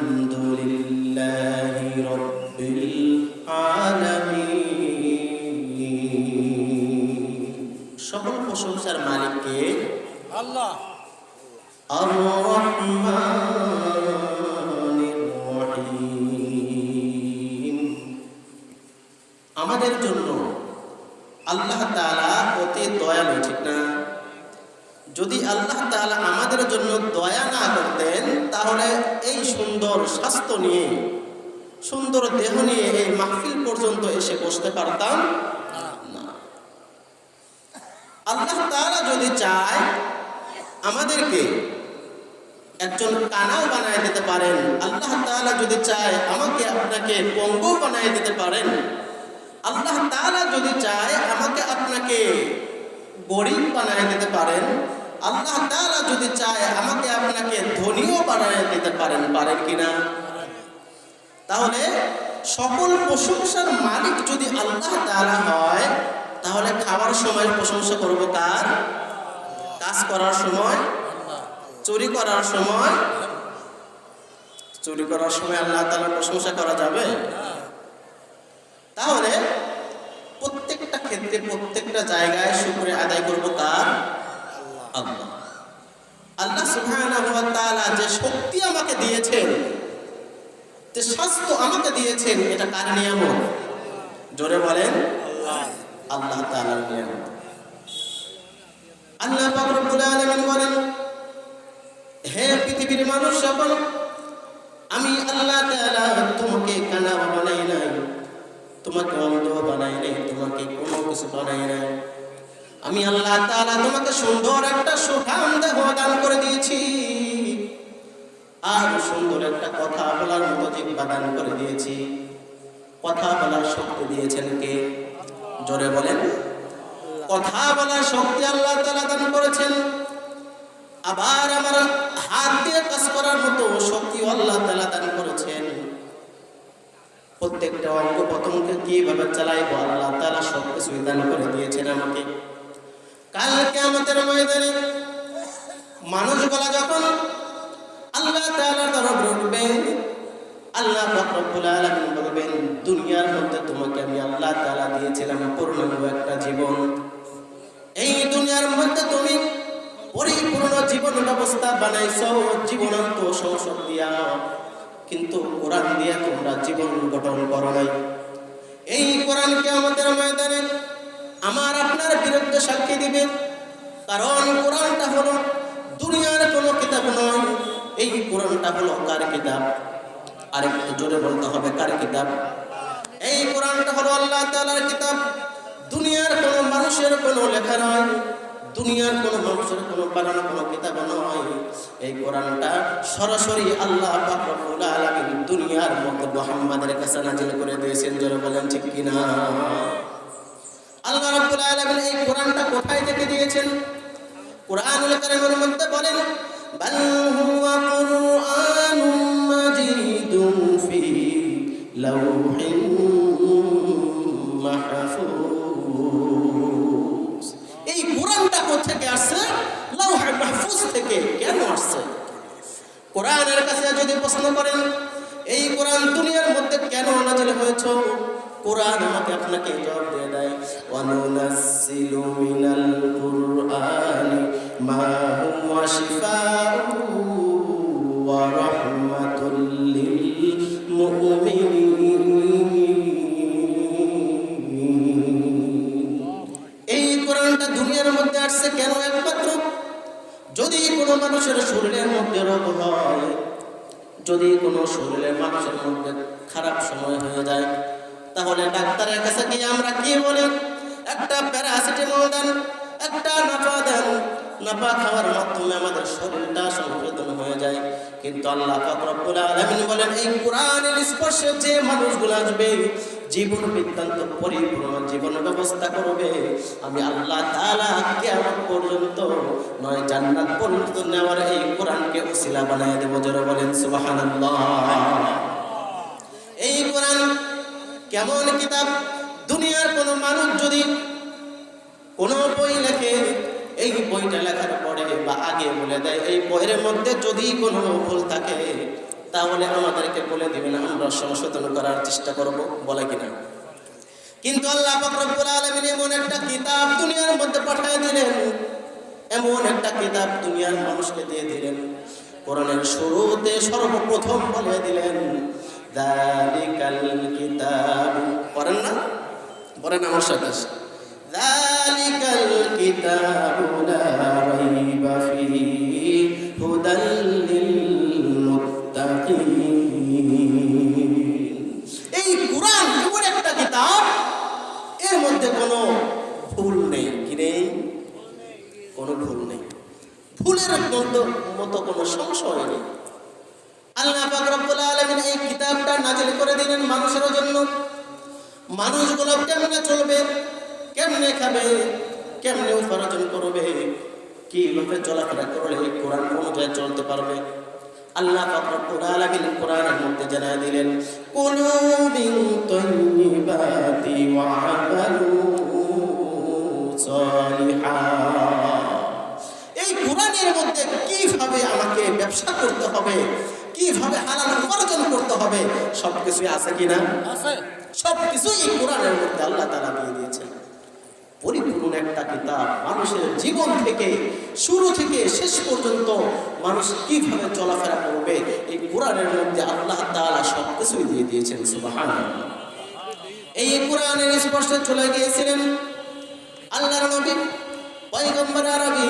আলহামদুলিল্লাহি রাব্বিল আলামিন। সকল প্রশংসার মালিক কে? আল্লাহ। আর রহমানির রহিম। আমাদের জন্য আল্লাহ তাআলা অতি দয়ালু, ঠিক না? যদি আল্লাহ তাআলা আমাদের জন্য দয়া না করতেন তাহলে এই সুন্দর স্বাস্থ্য নিয়ে, সুন্দর দেহ নিয়ে এই মাহফিল পর্যন্ত এসে বসতে পারতাম না। আল্লাহ তাআলা যদি চায় আমাদেরকে একজন কানাও বানায় দিতে পারেন, আল্লাহ তাআলা যদি চায় আমাকে আপনাকে পঙ্গু বানায় দিতে পারেন, আল্লাহ তাআলা যদি চায় আমাকে আপনাকে গরিব বানায় দিতে পারেন, আল্লাহ তাআলা যদি চায় আমাকে আপনাকে ধনীও বানায় দিতে পারেন, পারেন কিনা? তাহলে সকল প্রশংসার মালিক যদি আল্লাহ তাআলা হয়, তাহলে খাওয়ার সময় প্রশংসা করব কার? কাজ করার সময়, চুরি করার সময়, চুরি করার সময় আল্লাহ তাআলার প্রশংসা করা যাবে? তাহলে প্রত্যেকটা ক্ষেত্রে, প্রত্যেকটা জায়গায় শুকরিয়া আদায় করব কার? আল্লাহ। আল্লাহ সুবহানাহু ওয়া তাআলা যে শক্তি আমাকে দিয়েছেন, যে স্বাস্থ্য আমাকে দিয়েছেন, এটা কার নিয়ামত? জোরে বলেন, আল্লাহ তাআলার নিয়ামত। আল্লাহ পাক রব্বুল আলামিন বলেন, হে পৃথিবীর মানুষ সকল, আমি আল্লাহ তাআলা তোমাকে কানা বানাই নাই, তোমাকে অন্ধ বানাই নাই, তোমাকে কোনো কিছু বানাই নাই। আমি আল্লাহ তাআলা তোমাকে সুন্দর একটা সুঠাম দেহ দান করে দিয়েছি, আর সুন্দর একটা কথা বলার মতো জিহ্বা দান করে দিয়েছি। কথা বলার শক্তি দিয়েছেন কে? জোরে বলেন। কথা বলার শক্তি আল্লাহ তাআলা দান করেছেন। আবার আমার হাত দিয়ে কাজ করার মতো শক্তি আল্লাহ তাআলা দান করেছেন। প্রত্যেকটা অঙ্গ প্রত্যঙ্গকে কিভাবে চালাইবো আল্লাহ তাআলা সব কিছু দান করে দিয়েছেন আমাকে। কাল কিয়ামতের ময়দানে মানুষগুলা যখন আল্লাহ তাআলার দরবারে উঠবে, আল্লাহ পাক রব্বুল আলামিন বলবেন, দুনিয়ার মধ্যে তোমাকে আমি আল্লাহ তাআলা দিয়েছিলাম পূর্ণাঙ্গ একটা জীবন। এই দুনিয়ার মধ্যে তুমি পরিপূর্ণ জীবন ব্যবস্থা বানাইছো জীবনান্ত সংসদ দিয়া, কিন্তু কোরআন দিয়ে তোমরা জীবন গঠন করো নাই। এই কোরআন কিয়ামতের ময়দানে আমার আপনার বিরুদ্ধে সাক্ষী দিবে, কারণ কোরআনটা হলো দুনিয়ার কোনো কিতাব নয়। এই কোরআনটা হলো কার কিতাব? আরেকটু জোরে বলতে হবে, কার কিতাব? এই কোরআনটা হলো আল্লাহ তাআলার কিতাব। দুনিয়ার কোনো মানুষের কোনো লেখা নয়, দুনিয়ার কোনো মানুষের কোনো বানানো কোনো কিতাব নয়। এই কোরআনটা সরাসরি আল্লাহ পাক রব্বুল আলামিন দুনিয়ার মধ্যে মুহাম্মাদের কাছে নাযিল করে দিয়েছেন। জোরে বলেন ঠিক কিনা? আল্লাহ রাব্বুল আলামিন এই কোরআনটা কোথায় থেকে দিয়েছেন? কোরআনুল কারীমের মধ্যে বলেন, বাল হুয়া কুরআনুম মাজিদুন ফি লাওহিন মাহফুজ। এই কোরআনটা কোথা থেকে আসছে? লাওহে মাহফুজ থেকে। কেন আসছে? কোরআনের কাছে যদি প্রশ্ন করেন এই কোরআন দুনিয়ার মধ্যে কেন নাযিল হয়েছে, কোরআন আমাকে আপনাকে জবাব দিয়ে দেয়, ওয়ানুনাজ্জিলু মিনাল কুরআনি মা হুয়া শিফাউ ওয়া রাহমাতুল লিল মুমিনিন। এই কোরআনটা দুনিয়ার মধ্যে আসছে কেন? একমাত্র যদি কোনো মানুষের শরীরের মধ্যে রোগ হয়, যদি কোনো শরীরের মানুষের মধ্যে খারাপ সময় হয়ে যায়, তাহলে ডাক্তারের কাছে গিয়ে আমরা কি বলি? একটা প্যারাসিটামল দেন, একটা নাপা দেন। নাপা খাওয়ার মাধ্যমে আমাদের শরীরটা সংশোধন হয়ে যায়। কিন্তু আল্লাহ পাক রব্বুল আলামিন বলেন, এই কোরআনের স্পর্শে যে মানুষগুলো আসবে, জীবন বৃত্তান্ত পরিপূর্ণ জীবন ব্যবস্থা করবে, আমি আল্লাহ তাআলা কিয়ামত পর্যন্ত নয় জান্নাত পর্যন্ত নেওয়ার এই কোরআনকে ওসিলা বানায় দেব। জোরে বলেন সুবহানাল্লাহ। এই কোরআন কেমন কিতাব? দুনিয়ার কোন মানুষ যদি কোনো বই লেখে, এই বইটা লেখার পরে বা আগে বলে দেয় এই বইয়ের মধ্যে যদি কোনো ভুল থাকে, তাহলে আমাদেরকে বলে দিবেন, আমরা সংশোধন করার চেষ্টা করব, বলে কিনা? কিন্তু আল্লাহ পাক রব্বুল আলামিন এমন একটা কিতাব দুনিয়ার মধ্যে পাঠিয়ে দিলেন, এমন একটা কিতাব দুনিয়ার মানুষকে দিয়ে দিলেন। কোরআনের শুরুতে সর্বপ্রথম বলে দিলেন যালিকাল কিতাব। পড়েন না? পড়েন আমার সাথে। যালিকাল কিতাবু লা রাইবা ফীহি হুদাল লিল মুত্তাকিন। এই কোরআন এমন একটা কিতাব, এর মধ্যে কোনো ভুল নেই। কি নেই? কোনো ভুল নেই, ভুলের মতো কোনো সংশয় নেই। আল্লাহ পাক রব্বুল আলামিন এই কিতাবটা নাজিল করে দিলেন মানুষের জন্য। মানুষগুলো কেমনে চলবে, কেমনে খাবে, কেমনে উপার্জন করবে, কিভাবে চলাফেরা করলে এই কোরআন অনুযায়ী চলতে পারবে, আল্লাহ পাক রব্বুল আলামিন কোরআনের মধ্যে জানায় দিলেন কুলু মিন তাইয়্যিবাতি ওয়া আমালু সালিহান। এই কোরআনের মধ্যে কিভাবে আমাকে ব্যবসা করতে হবে, কিভাবে হালাল উপার্জন করতে হবে, সবকিছুই আছে কিনা? আছে। সবকিছুই এই কোরআনের মধ্যে আল্লাহ তাআলা দিয়ে দিয়েছেন। পরিপূর্ণ একটা কিতাব, মানুষের জীবন থেকে শুরু থেকে শেষ পর্যন্ত মানুষ কিভাবে চলাফেরা করবে এই কোরআনের মধ্যে আল্লাহ তাআলা সবকিছুই দিয়ে দিয়েছেন। সুবহানাল্লাহ। এই কোরআনের স্পর্শে চলে গিয়েছিলেন আল্লাহর নবী পয়গম্বর আরবি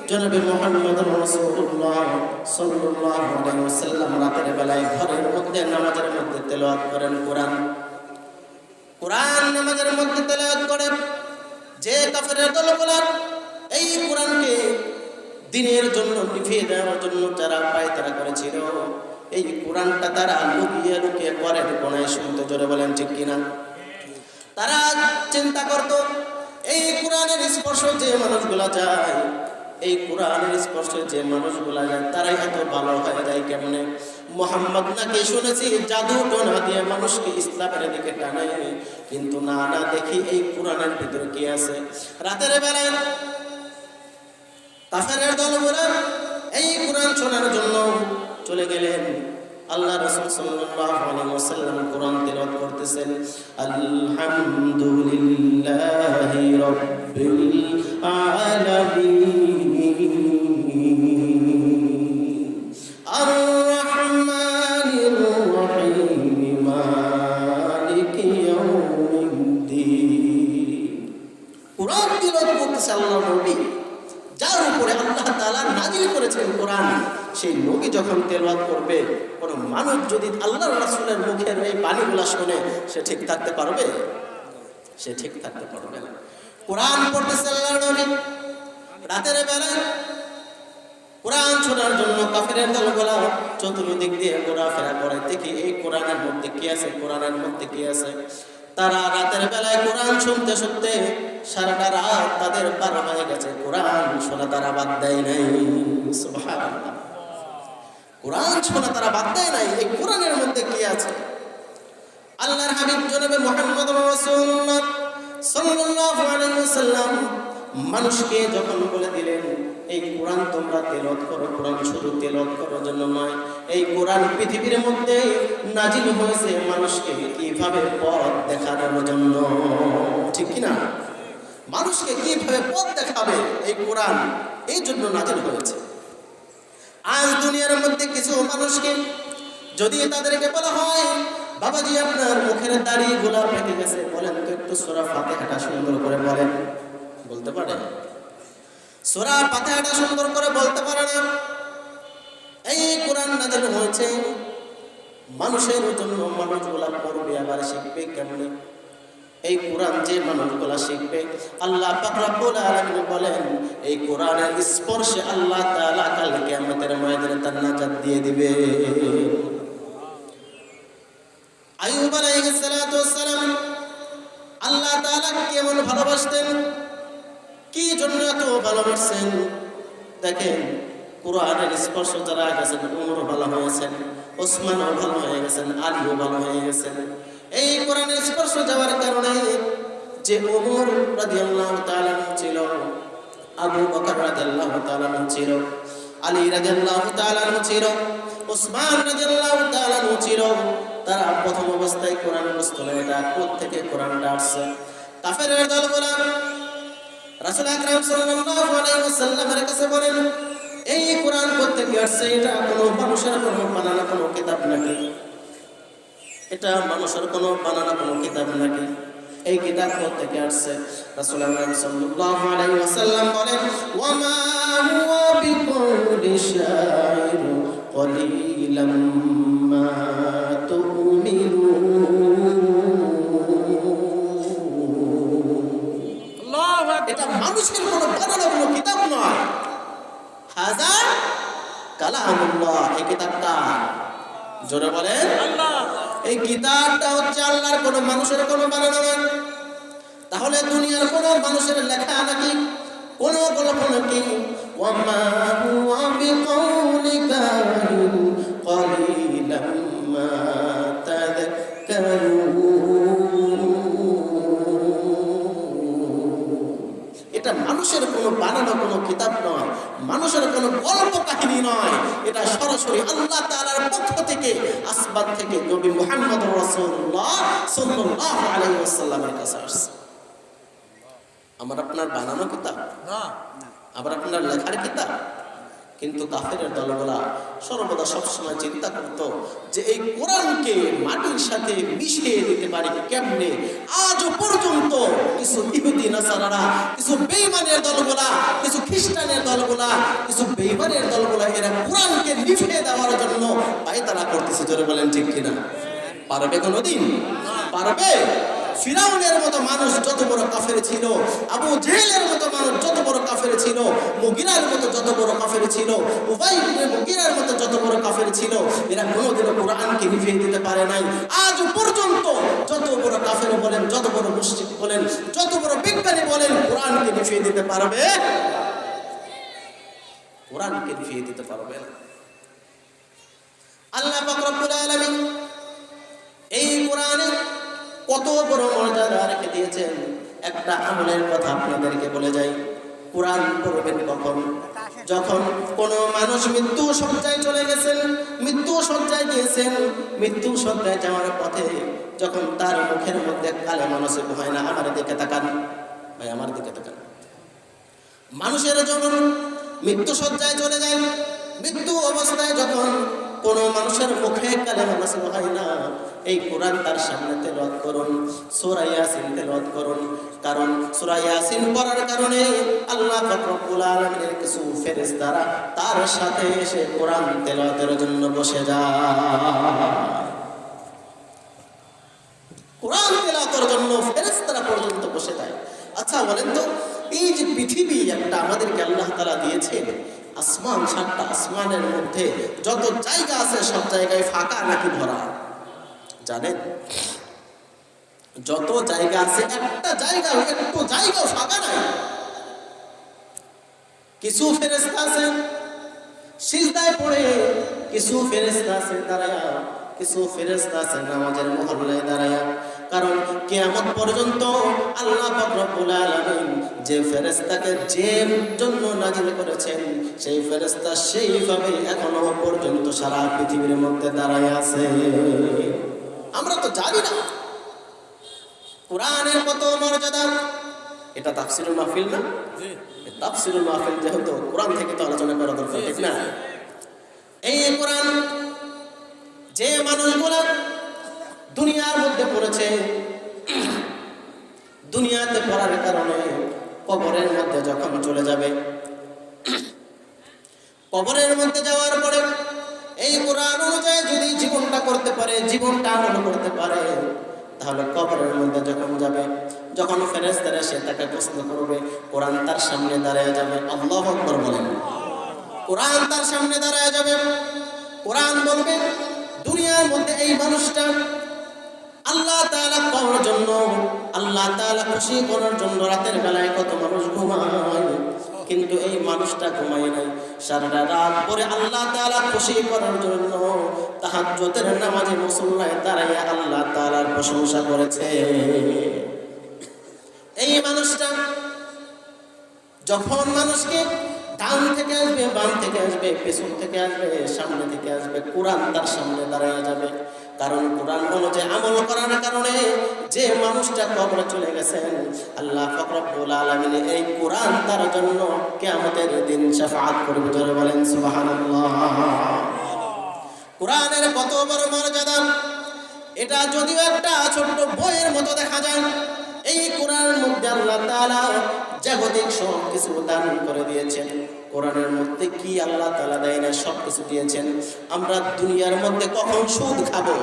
জনাবে মুহাম্মদ রাসূলুল্লাহ সাল্লাল্লাহু আলাইহি ওয়াসাল্লাম রাতের বেলায় ঘরের মধ্যে নামাজের মধ্যে তেলাওয়াত করেন কোরআন নামাজের মধ্যে তেলাওয়াত করে। যে কাফেরের দলগুলো এই কোরআনকে দ্বীনের জন্য নিভিয়ে দেওয়ার জন্য যারা পায়তারা করেছিল, এই কোরআনটা তারা লুকিয়ে লুকিয়ে পরের কোণায় শুনতে, জোরে বলেন ঠিক কিনা? তারা চিন্তা করত এই কোরআনের স্পর্শ যে মানুষগুলা যায়, এই কোরআনের স্পর্শে যে মানুষগুলা যায় তারাই এত ভালো হয়ে যায় কেমনে? মুহাম্মদ নাকি শুনেছি জাদু টোনা দিয়ে মানুষকে ইসলামের দিকে টানায়, কিন্তু না না দেখি এই কোরআনের ভিতরে কি আছে। রাতের বেলায় কাফেরের দলগুলো এই কোরআন শোনার জন্য চলে গেলেন। আল্লাহ রাসূল সাল্লাল্লাহু আলাইহি ওয়াসাল্লাম কোরআন তেলাওয়াত করতেছেন, আলহামদুলিল্লাহি রাব্বিল আলামিন আর রহমানির রহিম মালিকি ইয়াউমিদ্দিন। কোরআন তেলাওয়াত করতেছে আল্লাহর নবী, যার উপরে আল্লাহ তাআলা নাযিল করেছেন কোরআন। সেই নবী যখন তেলাওয়াত করবে, কোন মানুষ যদি আল্লাহর রাসূলের মুখের এই বাণীগুলো শুনে, সে ঠিক থাকতে পারবে? সে ঠিক থাকতে পারবে না। কোরআন পড়তেছে আল্লাহর নবী রাতের বেলায়। কোরআন শোনার জন্য কাফেরের দলগুলো চতুর্দিক দিয়ে ঘোরাফেরা করে, দেখি এই কোরআনের মধ্যে কি আছে, কোরআনের মধ্যে কি আছে। তারা রাতের বেলায় কোরআন শুনতে শুনতে সারাটা রাত তাদের পার হয়ে গেছে, কোরআন শোনা তারা বাদ দেয় নাই। সুবহানাল্লাহ। কোরআন শোনা তারা বাদ দেয় নাই। এই কোরআনের মধ্যে কি আছে? আল্লাহর হাবিব জনাবে মুহাম্মদ রাসূলুল্লাহ সাল্লাল্লাহু আলাইহি ওয়াসাল্লাম মানুষকে যখন বলে দিলেন এই কোরআন তোমরা তেলাওয়াত করো, কোরআন শুধু তেলাওয়াত করার জন্য নয়, এই কোরআন পৃথিবীর মধ্যে নাজিল হয়েছে মানুষকে কিভাবে পথ দেখানোর জন্য, ঠিক কি না? মানুষকে কিভাবে পথ দেখাবে এই কোরআন এই জন্য নাজিল হয়েছে। আজ দুনিয়ার মধ্যে কিছু মানুষকে যদি তাদেরকে বলা হয় বাবাজি আপনার মুখের দাড়িগুলো পেকে গেছে, বলেন তো একটু সূরা ফাতিহাটা সুন্দর করে বলেন, বলতে পারে? সূরা ফাতিহাটা সুন্দর করে বলতে পারে না। এই কোরআন নাযিল হয়েছে মানুষের জন্য, মানুষগুলা পড়বে আবার শিখবে কেমনে? এই কোরআন যে মানুষগুলা শিখবে, আল্লাহ পাক রব্বুল আলামিন বলেন এই কোরআনের স্পর্শে আল্লাহ তাআলা কাল কিয়ামতের ময়দানে তার নাজাত দিয়ে দিবে। আইয়ুব আলাইহিস সালাতু ওয়াস সালাম আল্লাহ তাআলা কেমন ভালোবাসতেন, কি জন্য এত ভালোবাসেন? দেখেন কোরআনের স্পর্শ যারা গেছেন, উমর ভালো হয়েছেন, ওসমানও ভালো হয়ে গেছেন, আলীও ভালো হয়ে গেছেন। এই কোরআনের স্পর্শ যাওয়ার কারণে যে ওমর রাদিয়াল্লাহু তাআলা ছিল, আবু বকর রাদিয়াল্লাহু তাআলা ছিল, আলী রাদিয়াল্লাহু তাআলা ছিল, ওসমান রাদিয়াল্লাহু তাআলা ছিল, তারা প্রথম অবস্থায় কোরআন বুঝতো না এটা কোত্থেকে কোরআনটা আসছে। কাফেরের দলগুলো রাসূল আকরাম সাল্লাল্লাহু আলাইহি ওয়াসাল্লামের কাছে বলেন, এই কোরআন কোত্থেকে আসছে? এটা কোনো মানুষের কোনো বানানো কোনো কিতাব নাকি? এটা মানুষের কোনো বানানো কোনো কিতাব নাকি? এই কিতাব কোত্থেকে আসছে? রাসূল আকরাম সাল্লাল্লাহু আলাইহি ওয়াসাল্লাম বলেন, ওয়া মা হুয়া বিকাউলি শাইর কলিলাম মা তুমিনুন। এটা মানুষের কোনো বানানো কোনো কিতাব নয়, হাযা কালামুল্লাহ। এই কিতাবটা জোরে বলেন আল্লাহ, এই কিতাবটা হচ্ছে আল্লাহর, কোনো মানুষের কোনো বানানো নয়। তাহলে দুনিয়ার কোনো মানুষের লেখা নাকি? কোনো গল্প নাকি? ওয়া মা হুয়া বিকাউলি কাহিন কলিলাম মা তাযাক্কারুন। এটা মানুষের কোনো বানানো কোনো কিতাব নয়, মানুষের কোনো গল্প কাহিনী নয়, এটা সরাসরি আল্লাহ তাআলার পক্ষ থেকে, আসমান থেকে নবী মুহাম্মদ রাসূলুল্লাহ সাল্লাল্লাহু আলাইহি ওয়াসাল্লামের কাছে আসছে। আমার আপনার বানানো কিতাব না, আবার আপনার লেখার কিতাব। কিন্তু কাফেরের দলগুলা সর্বদা সবসময় চিন্তা করত যে এই কোরআনকে মাটির সাথে মিশিয়ে দিতে পারি কেমনে। আজও পর্যন্ত কিছু ইহুদি নাসারারা, কিছু বেঈমানের দলগুলা, কিছু খ্রিস্টানের দলগুলা, কিছু বেঈমানের দলগুলা এরা কোরআনকে মিশিয়ে দেওয়ার জন্য পায়তারা করতেছে। জোরে বলেন ঠিক কিনা? পারবে কোনোদিন? পারবে? ফিরাউনের মতো মানুষ যত বড় কাফের ছিল, আবু জেহেলের মতো মানুষ যত বড় কাফের ছিল, মুগিরার মতো যত বড় কাফের ছিল, উবাই ইবনে মুগিরার মতো যত বড় কাফের ছিল, এরা কোনোদিনও কোরআনকে নিভিয়ে দিতে পারে নাই। আজ পর্যন্ত যত বড় কাফের বলেন, যত বড় মুশরিক বলেন, যত বড় বিজ্ঞানী বলেন, কোরআনকে নিভিয়ে দিতে পারবে? কোরআনকে নিভিয়ে দিতে পারবে না। আল্লাহ পাক রব্বুল আলামিন এই কোরআনে কত বড় মর্যাদা রেখে দিয়েছেন। একটা আমলের কথা আপনাদেরকে বলে যাই। কোরআন পড়বেন কখন? যখন কোনো মানুষ মৃত্যু সজ্জায় চলে গেছেন, মৃত্যু সজ্জায় গিয়েছেন, মৃত্যু সজ্জায় যাওয়ার পথে যখন তার মুখের মধ্যে কালেমা নসিব হয় না। আমার দিকে তাকান ভাই, আমার দিকে তাকান। মানুষের যখন মৃত্যু সজ্জায় চলে যায়, মৃত্যু অবস্থায় যখন কোন মানুষের মুখে কালেমা নসিব হয় না, এই কোরআন তার সামনে তেলাওয়াত করুন, সূরা ইয়াসিন তেলাওয়াত করুন। কারণ সূরা ইয়াসিন পড়ার কারণে আল্লাহ পাক রব্বুল আলামিনের কিছু ফেরেশতারা তার সাথে এসে কোরআন তেলাওয়াতের জন্য বসে যায়। কোরআন তেলাওয়াতের জন্য ফেরেশতারা পর্যন্ত বসে যায়। আচ্ছা বলেন তো, এই যে পৃথিবী একটা আমাদেরকে আল্লাহ তাআলা দিয়েছেন, আসমান, 7টা আসমানের মধ্যে যত জায়গা আছে সব জায়গায় ফাঁকা নাকি ভরা? জানেন? যত জায়গা আছে একটা জায়গাও, একটু জায়গাও ফাঁকা নাই। কিছু ফেরেশতা আছে সিজদায় পড়ে, কিছু ফেরেশতা আছে দাঁড়ায়া, কিছু ফেরেশতা আছে নামাজের মহল্লায় দাঁড়ায়া। কারণ কিয়ামত পর্যন্ত আল্লাহ পাক রব্বুল আলামিন যে ফেরেশতাকে যে জন্য নাজিল করেছেন, সেই ফেরেশতা সেইভাবে এখনো পর্যন্ত সারা পৃথিবীর মধ্যে দাঁড়ায় আছে। আমরা তো জানি না কোরআনের কত মর্যাদা। এটা তাফসীরুল মাহফিল না? জি, তাফসীরুল মাহফিল যেহেতু কোরআন থেকে তো আলোচনা করা দরকার, ঠিক না? এই কোরআন যে মানুষগুলো দুনিয়ার মধ্যে পড়েছে, দুনিয়াতে পড়ার কারণে কবরের মধ্যে যখন চলে যাবে, কবরের মধ্যে যাওয়ার পরে এই কোরআন অনুযায়ী যদি জীবনটা করতে পারে, জীবনটা আমল করতে পারে, তাহলে কবরের মধ্যে যখন যাবে, যখন ফেরেশতারা সে তাকে প্রশ্ন করবে, কোরআন তার সামনে দাঁড়ায় যাবে। আল্লাহু আকবার বলেন। কোরআন তার সামনে দাঁড়ায় যাবে। কোরআন বলবে, দুনিয়ার মধ্যে এই মানুষটা আল্লাহ তাআলা পাওয়ার জন্য, আল্লাহ তাআলা খুশি করার জন্য রাতের বেলায় কত মানুষ ঘুমায়, কিন্তু এই মানুষটা ঘুমায় নাই। সারা রাত পরে আল্লাহ তাআলা খুশি করার জন্য তাহাজ্জুদের নামাজে মুসল্লায় দাঁড়াইয়া আল্লাহ তাআলার প্রশংসা করেছে। এই মানুষটা যখন মানুষকে ডান থেকে আসবে, বাম থেকে আসবে, পেছন থেকে আসবে, সামনে থেকে আসবে, কোরআন তার সামনে দাঁড়ায় যাবে। কারণ কোরআন অনুযায়ী আমল করার কারণে যে মানুষটা কবরে চলে গেছেন, আল্লাহ পাক রব্বুল আলামিন এই কোরআন তার জন্য কিয়ামতের দিন শাফাআত করবে। জোরে বলেন সুবহানাল্লাহ। কোরআনের কত বড় মর্যাদা! এটা যদিও একটা ছোট্ট বইয়ের মতো দেখা যায়, এই কোরআনের মধ্যে আল্লাহ তাআলা জাগতিক সব কিছু দান করে দিয়েছেন। কোরআনের মধ্যে কি আল্লাহ তাআলা দেয় না, সব কিছু দিয়েছেন। আমরা দুনিয়ার মধ্যে কখন সুদ খাবো,